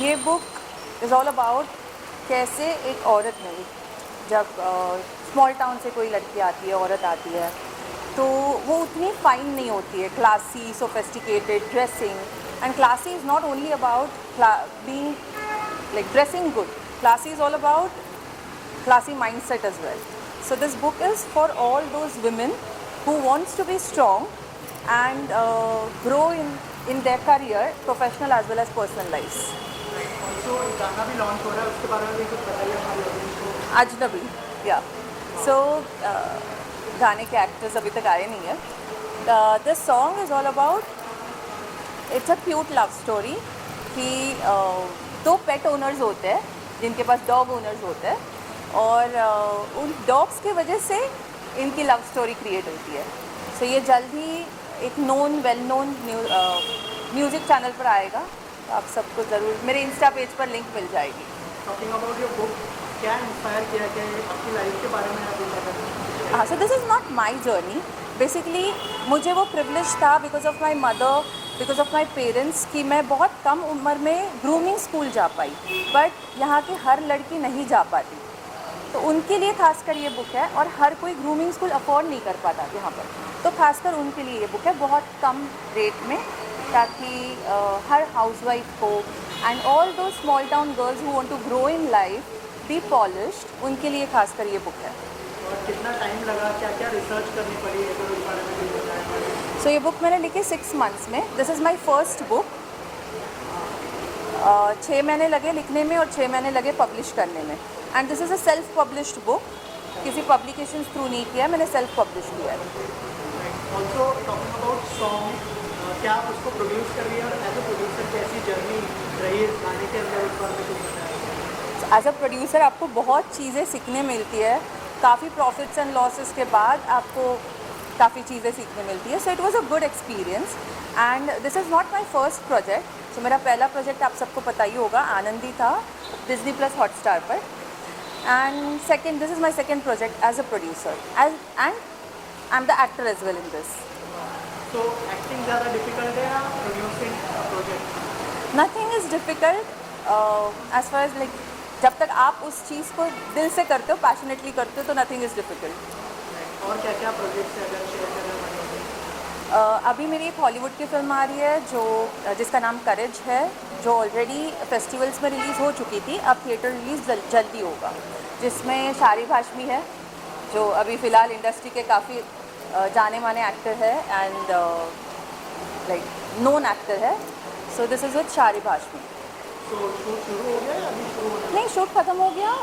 ये book is all about कैसे एक औरत में जब स्मॉल टाउन से कोई लड़की आती है, औरत आती है, तो वो उतनी फाइन नहीं होती है, classy, sophisticated dressing. And classy is not only about being like dressing good. Classy is all about classy mindset as well. So this book is for all those women who wants to be strong and grow in their career, professional as well as personal lives. Also एक गाना भी launch हो रहा है, उसके बारे में भी कुछ बताइए हमारी ऑडियंस को। अजनबी, या सो गाने के एक्टर्स अभी तक आए नहीं है. This song is all about, it's a cute love story कि दो पेट ओनर्स होते हैं जिनके पास डॉग ओनर्स होते हैं और उन डॉग्स के वजह से इनकी लव स्टोरी क्रिएट होती है. सो ये जल्द ही एक वेल नोन म्यूज़िक चैनल पर आएगा, तो आप सबको ज़रूर मेरे इंस्टा पेज पर लिंक मिल जाएगी. टॉकिंग अबाउट योर बुक, क्या इंस्पायर किया कि आपकी लाइफ के बारे में आप बताएं? हाँ, so this is not my journey. Basically मुझे वो प्रिविलेज था because of my mother, because of my parents, कि मैं बहुत कम उम्र में ग्रूमिंग स्कूल जा पाई. बट यहाँ की हर लड़की नहीं जा पाती, तो उनके लिए खासकर ये बुक है. और हर कोई ग्रूमिंग स्कूल अफोर्ड नहीं कर पाता यहाँ पर, तो खासकर उनके लिए ये बुक है बहुत कम रेट में, ताकि हर हाउसवाइफ को एंड ऑल दो small town girls who want to grow in life, be polished, उनके लिए खासकर ये बुक है. और कितना टाइम लगा, क्या क्या रिसर्च करनी पड़ी, अगर उस बारे में कुछ बताएं? सो ये बुक मैंने लिखी 6 months में. This is my first book. 6 महीने लगे लिखने में और 6 महीने लगे पब्लिश करने में. And this is a self published book, किसी पब्लिकेशन थ्रू नहीं किया, मैंने सेल्फ पब्लिश किया है. ऑल्सो टॉकिंग अबाउट सॉन्ग, क्या आप उसको प्रोड्यूस कर रही है और एज अ प्रोड्यूसर कैसी जर्नी रही है इस गाने के अंदर, उस बारे में कुछ बताएं? एज अ प्रोड्यूसर आपको बहुत चीज़ें सीखने मिलती है. काफ़ी प्रॉफिट्स एंड लॉसेस के बाद आपको काफ़ी चीज़ें सीखने मिलती है. So it was a good experience and this is not my first project. So मेरा पहला प्रोजेक्ट आप सबको पता ही होगा, आनंदी था, डिज्नी प्लस हॉटस्टार पर. And second, this is my second project as a producer and I am the actor as well in this. तो acting ज़्यादा डिफिकल्ट है या producing project? Nothing is difficult as far as like, जब तक आप उस चीज़ को दिल से करते हो, पैशनेटली करते हो, तो नथिंग इज़ डिफ़िकल्ट. और क्या क्या प्रोजेक्ट्स है अगर शेयर करना चाहें? अभी मेरी एक हॉलीवुड की फिल्म आ रही है जिसका नाम करेज है, जो ऑलरेडी फेस्टिवल्स में रिलीज़ हो चुकी थी. अब थिएटर रिलीज़ जल्दी होगा, जिसमें शारिब हाशमी है, जो अभी फ़िलहाल इंडस्ट्री के काफ़ी जाने माने एक्टर है एंड लाइक नोन एक्टर है. So this is with Sharib Hashmi. तो शूट शुरू हो गया या अभी शुरू होना है? नहीं, शूट ख़त्म हो गया.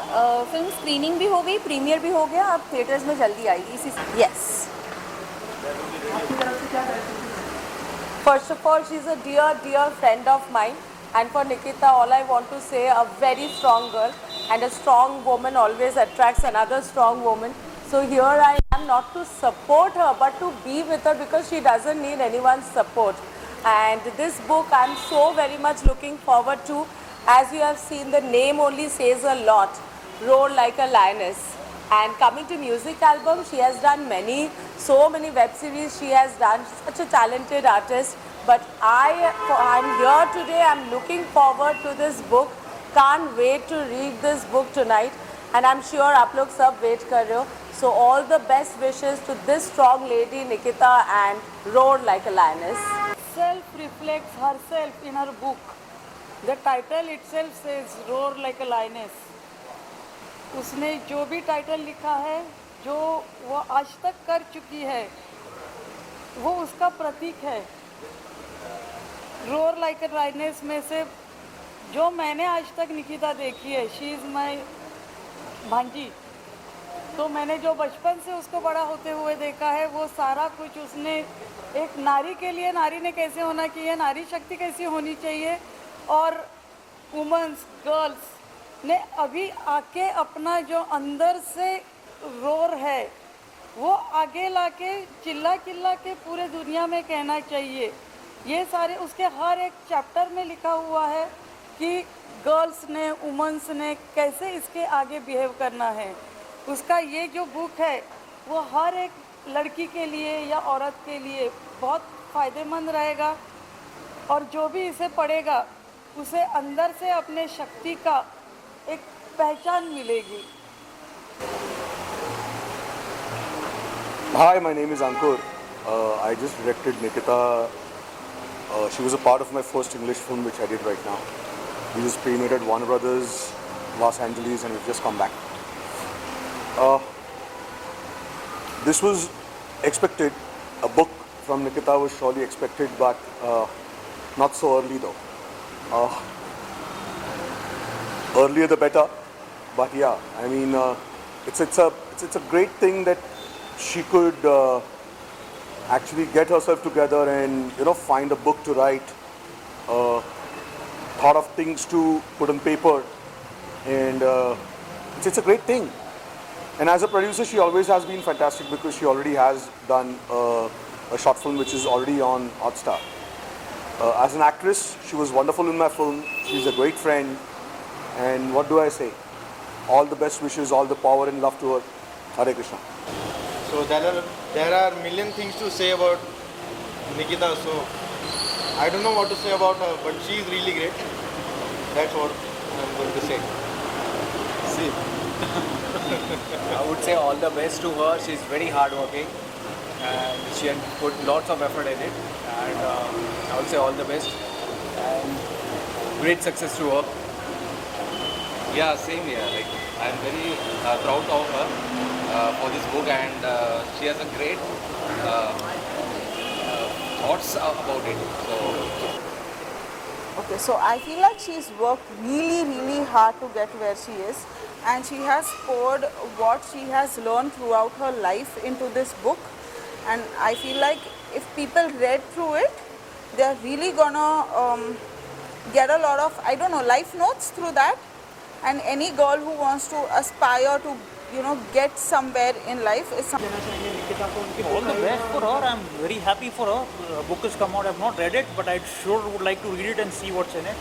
फिल्म स्क्रीनिंग भी हो गई, प्रीमियर भी हो गया, अब थिएटर्स में जल्दी आएगी इसी. यस. आपकी तरफ से क्या कहते हैं? First of all, she's a dear friend of mine. And for Nikita, all I want to say, a very strong girl. And a strong woman always attracts another strong woman. So here I am, not to support her, but to be with her because she doesn't need anyone's support. And this book, I'm so very much looking forward to. As you have seen, the name only says a lot. Roar Like a Lioness. And coming to music album, she has done so many web series she has done. Such a talented artist. But I'm here today. I'm looking forward to this book. Can't wait to read this book tonight. And I'm sure आप लोग सब wait कर रहे हो. So all the best wishes to this strong lady Nikita and Roar Like a Lioness. Self reflects herself in her book. The title itself says Roar Like a Lioness. उसने जो भी title लिखा है, जो वो आज तक कर चुकी है, वो उसका प्रतीक है. रोर लाइक अ लायनेस में से जो मैंने आज तक निकिता देखी है, शी इज़ माई भांजी. तो मैंने जो बचपन से उसको बड़ा होते हुए देखा है, वो सारा कुछ उसने एक नारी के लिए, नारी ने कैसे होना चाहिए, नारी शक्ति कैसी होनी चाहिए, और वुमेन्स, गर्ल्स ने अभी आके अपना जो अंदर से रोर है वो आगे लाके चिल्ला चिल्ला के पूरे दुनिया में कहना चाहिए. ये सारे उसके हर एक चैप्टर में लिखा हुआ है कि गर्ल्स ने, वुमेन्स ने कैसे इसके आगे बिहेव करना है. उसका ये जो बुक है वो हर एक लड़की के लिए या औरत के लिए बहुत फ़ायदेमंद रहेगा. और जो भी इसे पढ़ेगा उसे अंदर से अपने शक्ति का एक पहचान मिलेगी। Hi, my name is Ankur. I just directed Nikita. She was a part of my first English film which I did right now. We just premiered at Warner Brothers, Los Angeles, and we've just come back. This was expected. A book from Nikita was surely expected, but not so early though. Earlier the better. But yeah, I mean, it's a great thing that she could actually get herself together and find a book to write, thought of things to put on paper, and it's a great thing. And as a producer, she always has been fantastic because she already has done a short film which is already on Hotstar. As an actress, she was wonderful in my film. She's a great friend, and what do I say? All the best wishes, all the power and love to her. Hare Krishna. So there are million things to say about Nikita. So I don't know what to say about her, but she is really great. That's what I'm going to say. See, I would say all the best to her. She's very hardworking and she had put lots of effort in it. And I would say all the best and great success to her. Yeah, same here. Like I'm very proud of her for this book, and she has a great thoughts about it. So Okay, so I feel like she's worked really hard to get where she is, and she has poured what she has learned throughout her life into this book. And I feel like if people read through it, they are really gonna get a lot of, I don't know, life notes through that. And any girl who wants to aspire to get somewhere in life is something. देना चाहेंगे निकिता को उनकी All book the I best है। for her. I'm very happy for her. Book has come out. I've not read it, but I sure would like to read it and see what's in it.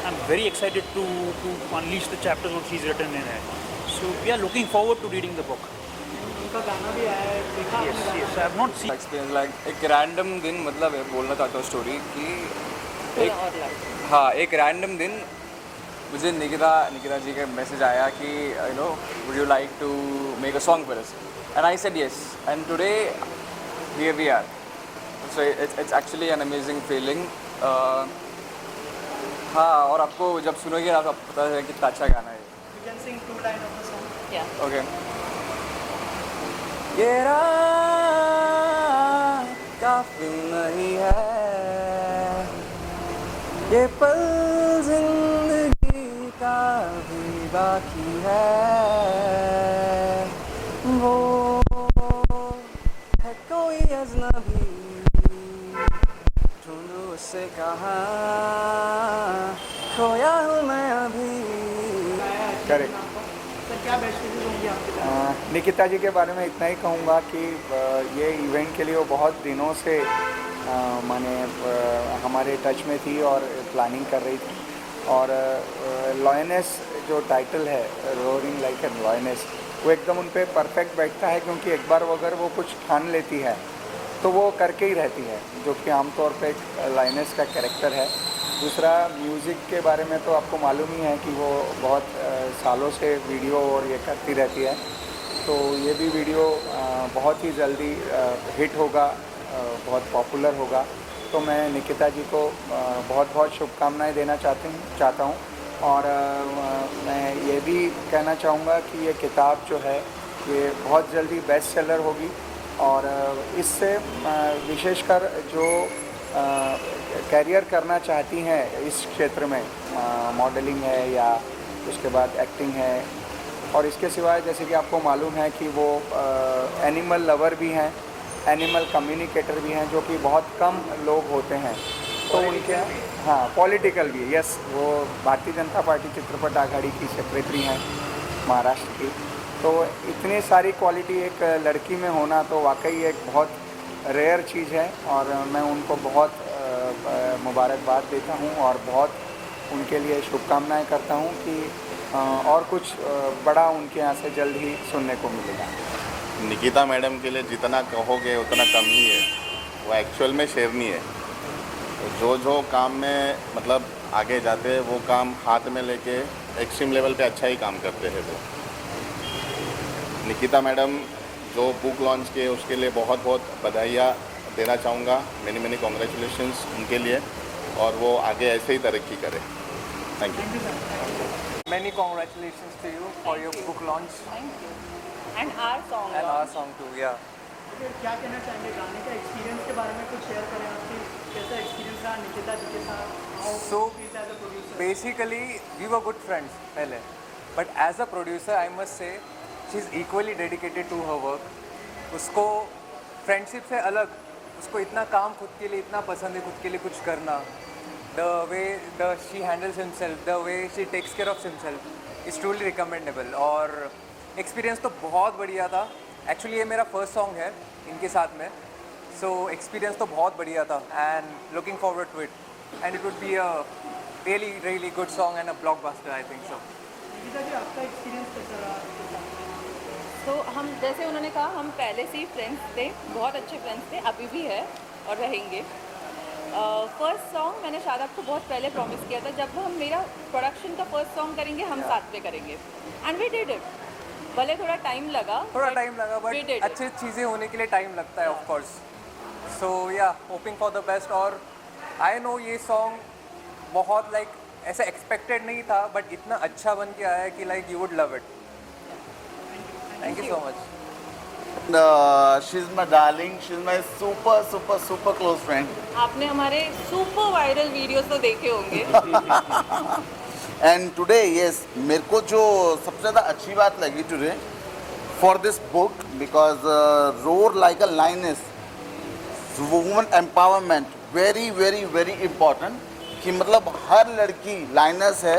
I'm very excited to unleash the chapters what she's written in it. So we are looking forward to reading the book. उनका गाना भी आया है, देखा आपने Yes, गाना? yes. I have not seen. Experience like एक random दिन मतलब है बोलना चाहता हूँ स्टोरी कि हाँ एक रैंडम दिन मुझे निकिता जी का मैसेज आया कि would you like to make a song for us and I said yes and today here we are so it's actually an amazing feeling हाँ और आपको जब सुनोगे आपको पता है कितना अच्छा गाना है You can sing 2 lines of the song. Okay ये रात काफी नहीं है ये पल जिंदगी का भी बाकी है वो है कोई अजनबी ढूंढूं उससे कहाँ खोया हूँ मैं अभी करेक्ट। सर क्या बेस्ट विशेष होंगी आपकी तरफ? निकिता जी के बारे में इतना ही कहूँगा कि ये इवेंट के लिए वो बहुत दिनों से माने हमारे टच में थी और प्लानिंग कर रही थी और लॉयनेस जो टाइटल है रोरिंग लाइक एन लॉयनेस वो एकदम उन पे परफेक्ट बैठता है क्योंकि एक बार अगर वो कुछ ठान लेती है तो वो करके ही रहती है जो कि आमतौर पे एक लॉयनेस का कैरेक्टर है। दूसरा म्यूज़िक के बारे में तो आपको मालूम ही है कि वो बहुत सालों से वीडियो और ये करती रहती है तो ये भी वीडियो बहुत ही जल्दी हिट होगा बहुत पॉपुलर होगा तो मैं निकिता जी को बहुत बहुत शुभकामनाएं देना चाहता हूँ और मैं ये भी कहना चाहूँगा कि ये किताब जो है ये बहुत जल्दी बेस्ट सेलर होगी और इससे विशेषकर जो कैरियर करना चाहती हैं इस क्षेत्र में मॉडलिंग है या उसके बाद एक्टिंग है और इसके सिवाय जैसे कि आपको मालूम है कि वो एनिमल लवर भी हैं एनिमल कम्युनिकेटर भी हैं जो कि बहुत कम लोग होते हैं तो उनके हाँ पॉलिटिकल भी यस वो भारतीय जनता पार्टी चित्रपट आघाड़ी की सेक्रेटरी हैं महाराष्ट्र की तो इतनी सारी क्वालिटी एक लड़की में होना तो वाकई एक बहुत रेयर चीज़ है और मैं उनको बहुत मुबारकबाद देता हूँ और बहुत उनके लिए शुभकामनाएं करता हूँ कि और कुछ बड़ा उनके यहाँ से जल्द ही सुनने को मिलेगा। निकिता मैडम के लिए जितना कहोगे उतना कम ही है। वो एक्चुअल में शेरनी है। जो काम में मतलब आगे जाते वो काम हाथ में लेके एक्सट्रीम लेवल पे अच्छा ही काम करते हैं वो। निकिता मैडम जो बुक लॉन्च किए उसके लिए बहुत बहुत बधाइयाँ देना चाहूँगा, मैनी कॉन्ग्रेचुलेशंस उनके लिए, और वो आगे ऐसे ही तरक्की करें। Thank you. Many congratulations to you for your book launch Thank you. And our song. and our song too. Yeah. फिर क्या कहना चाहेंगे गाने का एक्सपीरियंस के बारे में, कुछ शेयर करें आपकी कैसा एक्सपीरियंस रहा निकिता जी के साथ? How So she is as a producer? basically, we were good friends पहले, but as a producer, I must say, she is equally dedicated to her work. उसको friendship से अलग, उसको इतना काम खुद के लिए इतना पसंद है, खुद के लिए कुछ करना. The way she handles himself, the way she takes care of himself is truly recommendable. और experience तो बहुत बढ़िया था. Actually ये मेरा first song है इनके साथ में, so experience तो बहुत बढ़िया था and looking forward to it. And it would be a really good song and a blockbuster, I think so. Nikita जी आपका एक्सपीरियंस कैसा रहा आपके साथ? तो हम जैसे उन्होंने कहा हम पहले से ही फ्रेंड्स थे, बहुत अच्छे फ्रेंड्स थे, अभी भी है और रहेंगे। फर्स्ट सॉन्ग मैंने शादाब को बहुत पहले प्रॉमिस किया था, जब हम मेरा प्रोडक्शन का फर्स्ट सॉन्ग करेंगे हम साथ में करेंगे, एंड वी डिड इट। भले थोड़ा टाइम लगा, we did it. अच्छी चीज़ें होने के लिए टाइम लगता है ऑफ कोर्स. सो या होपिंग फॉर द बेस्ट. और आई नो ये सॉन्ग बहुत लाइक ऐसा एक्सपेक्टेड नहीं था, बट इतना अच्छा बन के आया है कि like you would love it. Thank you so much. She's my darling, she's my super close friend. आपने हमारे सुपर वायरल वीडियोस तो देखे होंगे। And today, yes, मेरे को जो सबसे ज़्यादा अच्छी बात लगी today for this book, because roar like a lioness, woman empowerment, very important, कि मतलब हर लड़की लाइनस है,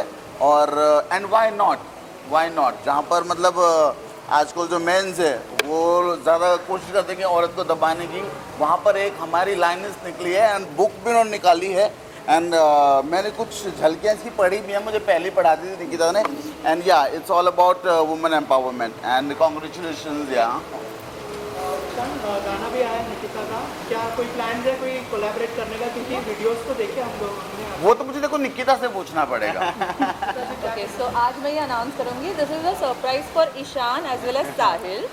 और and why not, जहाँ पर मतलब आजकल जो मेंस है वो ज़्यादा कोशिश करते हैं कि औरत को दबाने की, वहाँ पर एक हमारी लाइनस निकली है, एंड बुक भी उन्होंने निकाली है, एंड मैंने कुछ झलकियाँ इसकी पढ़ी भी हैं, मुझे पहले ही पढ़ा दी थी निकिता ने, एंड या it's all about women empowerment, and congratulations. या गाना भी आया है निकिता का, क्या कोई प्लान है कोई कोलैबोरेट करने का? क्योंकि वीडियोस को देखे हम लोग, वो तो मुझे देखो निकिता से पूछना पड़ेगा. ओके, सो आज मैं ये अनाउंस करूँगी, this is a surprise for Ishaan as well as Sahil.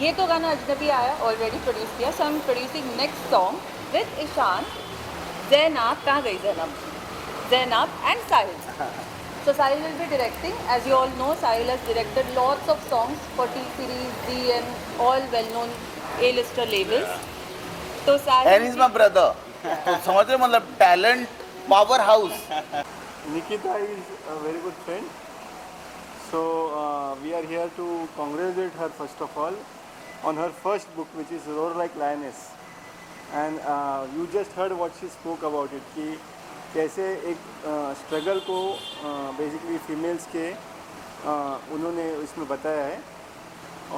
ये तो गाना अजनबी आया, ऑलरेडी प्रोड्यूस किया, so I am producing next song with Ishaan. Zainab, कहाँ गई Zainab and Sahil. So Sahil will be directing. As you all know, Sahil has directed lots of songs for T-Series, Z and all well-known A-lister labels. So Sahil. And he's my brother. तो समझ रहे मतलब talent power house. Nikita is a very good friend. So we are here to congratulate her first of all on her first book, which is Roar Like Lioness. And you just heard what she spoke about it, कि कैसे एक struggle को basically females के उन्होंने इसमें बताया है.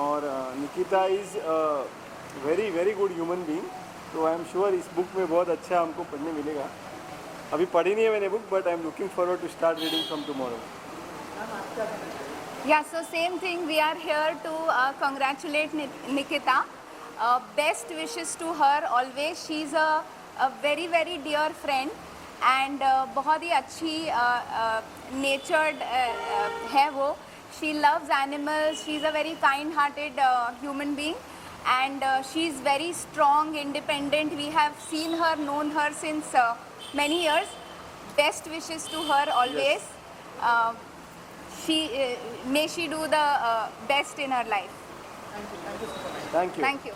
और Nikita is very good human being. तो आई एम श्योर इस बुक में बहुत अच्छा हमको पढ़ने मिलेगा. अभी पढ़ी नहीं है मैंने book, but I am looking forward to start reading from tomorrow. Yeah, so same thing. We are here to congratulate Nikita. Best wishes to her always. She's a very dear friend. And बहुत ही अच्छी natured है वो. She loves animals, she is a very kind hearted human being, and she is very strong, independent. We have seen her, known her since many years. Best wishes to her always. May she do the best in her life. Thank you.